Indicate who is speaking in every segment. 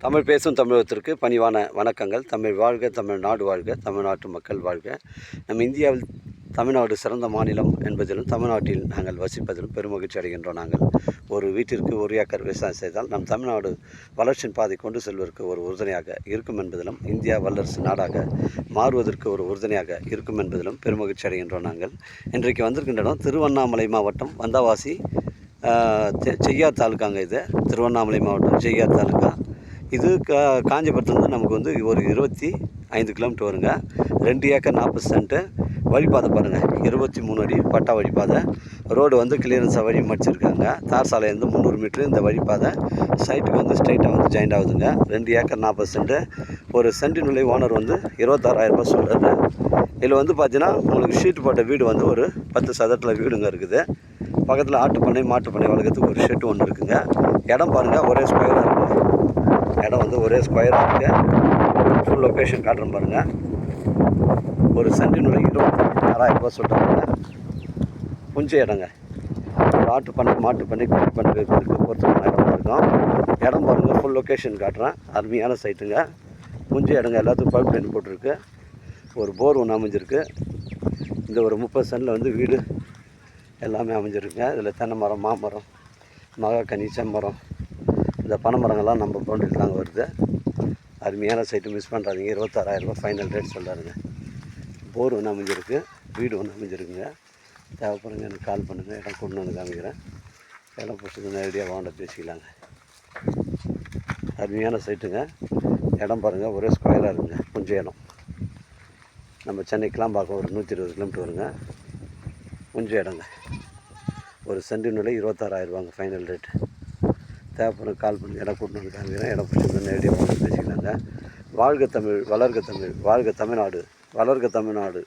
Speaker 1: தமிழ் பேசும் தமிழகத்திற்கு பணிவான வணக்கங்கள். தமிழ் வாழ்க, தமிழ்நாடு வாழ்க, தமிழ்நாட்டு மக்கள் வாழ்க. நம் இந்தியாவில் தமிழ்நாடு சிறந்த மாநிலம் என்பதிலும் தமிழ்நாட்டில் நாங்கள் வசிப்பதிலும் பெருமகிழ்ச்சி அடைகின்றோம். நாங்கள் ஒரு வீட்டிற்கு ஒரு ஏக்கர் விவசாயம் செய்தால் நம் தமிழ்நாடு வளர்ச்சியின் பாதை கொண்டு செல்வதற்கு ஒரு உறுதுணையாக இருக்கும் என்பதிலும் இந்தியா வல்லரசு நாடாக மாறுவதற்கு ஒரு உறுதுணையாக இருக்கும் என்பதிலும் பெருமகிழ்ச்சி அடைகின்றோம். நாங்கள் இன்றைக்கு வந்திருக்கின்ற இடம் திருவண்ணாமலை மாவட்டம் வந்தவாசி செய்யார் தாலுக்காங்க. இது திருவண்ணாமலை மாவட்டம் செய்யார் தாலுக்கா. இது காஞ்சிபுரத்துலேருந்து நமக்கு வந்து ஒரு 25 கிலோமீட்டர் வருங்க. 2 ஏக்கர் 40 சென்ட்டு. வழிபாதை பாருங்கள், 23 அடி பட்டா வழிபாதை. ரோடு வந்து கிளியரன்ஸாக வழி மடிச்சிருக்காங்க. தார் சாலையிலேருந்து 300 மீட்ரு இந்த வழிபாதை. சைட்டுக்கு வந்து ஸ்ட்ரைட்டாக வந்து ஜாயிண்ட் ஆகுதுங்க. 2 ஏக்கர் 40 சென்ட்டு. ஒரு சென்டின் விலை ஓனர் வந்து 26,000 ரூபாய் சொல்கிறாரு. இதில் வந்து பார்த்தீங்கன்னா உங்களுக்கு ஷீட்டு போட்ட வீடு வந்து ஒரு 10 சதுரத்தில் வீடுங்க இருக்குது. பக்கத்தில் ஆட்டு பண்ணை மாட்டு பண்ணை வளர்க்குறதுக்கு ஒரு ஷெட்டு ஒன்று இருக்குங்க. இடம் பாருங்கள், ஒரே ஸ்கொயராக இருக்குது. இடம் வந்து ஒரே ஸ்கொயராக இருக்குது. ஃபுல் லொக்கேஷன் காட்டுறேன் பாருங்கள். ஒரு சென்டினுடைய 26,000 ரூபாய் சொல்கிறாங்க. கொஞ்சம் இடங்க. ஒரு ஆட்டு பண்ணை மாட்டு பண்ணை குட்டி பண்ணை இருக்குது. பொறுத்தமான இடமா இருக்கும். இடம் பாருங்கள், ஃபுல் லொக்கேஷன் காட்டுறேன். அருமையான சைட்டுங்க. கொஞ்சம் இடங்க. எல்லாத்துக்கும் பைப் லைன் போட்டிருக்கு. ஒரு போர் ஒன்று அமைஞ்சிருக்கு. இந்த ஒரு 30 சென்டில் வந்து வீடு எல்லாமே அமைஞ்சிருக்குங்க. இதில் தென்னை மரம், மாமரம், மகாக்கனி, செம்மரம், இந்த பனை மரங்கள்லாம் நம்ம பவுண்டரியில் தாங்க வருது. அருமையான சைட்டு, மிஸ் பண்ணுறாதீங்க. 26,000 ரூபாய் ஃபைனல் ரேட் சொல்கிறாருங்க. போர் ஒன்று அமைஞ்சிருக்கு, வீடு ஒன்று அமைஞ்சிருக்குங்க. தேவைப்படுங்க, எனக்கு கால் பண்ணுங்கள். இடம் கொண்டு வந்து காமிக்கிறேன். இடம் பிடிச்சது நேரடியாக வாண்ட பேசிக்கலாங்க. அருமையான சைட்டுங்க. இடம் பாருங்கள், ஒரே ஸ்கொயராக இருக்குங்க. கொஞ்சம் இடம். நம்ம சென்னைக்கெலாம் பார்க்க ஒரு 120 கிலோமீட்டர் வருங்க. கொஞ்சம் இடங்க. ஒரு சென்டினுடைய 26,000 ரூபாங்க ஃபைனல் ரேட்டு. தேவைப்படும் கால் பண்ணி இடம் கூட்டு வந்து காமிக்கிறேன். இடம் பிடிச்சி நேரடியாக வந்து பேசிக்கலாங்க. வாழ்க தமிழ், வளர்க தமிழ், வாழ்க தமிழ்நாடு, வளர்க தமிழ்நாடு,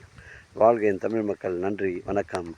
Speaker 1: வாழ்க என் தமிழ் மக்கள். நன்றி, வணக்கம்.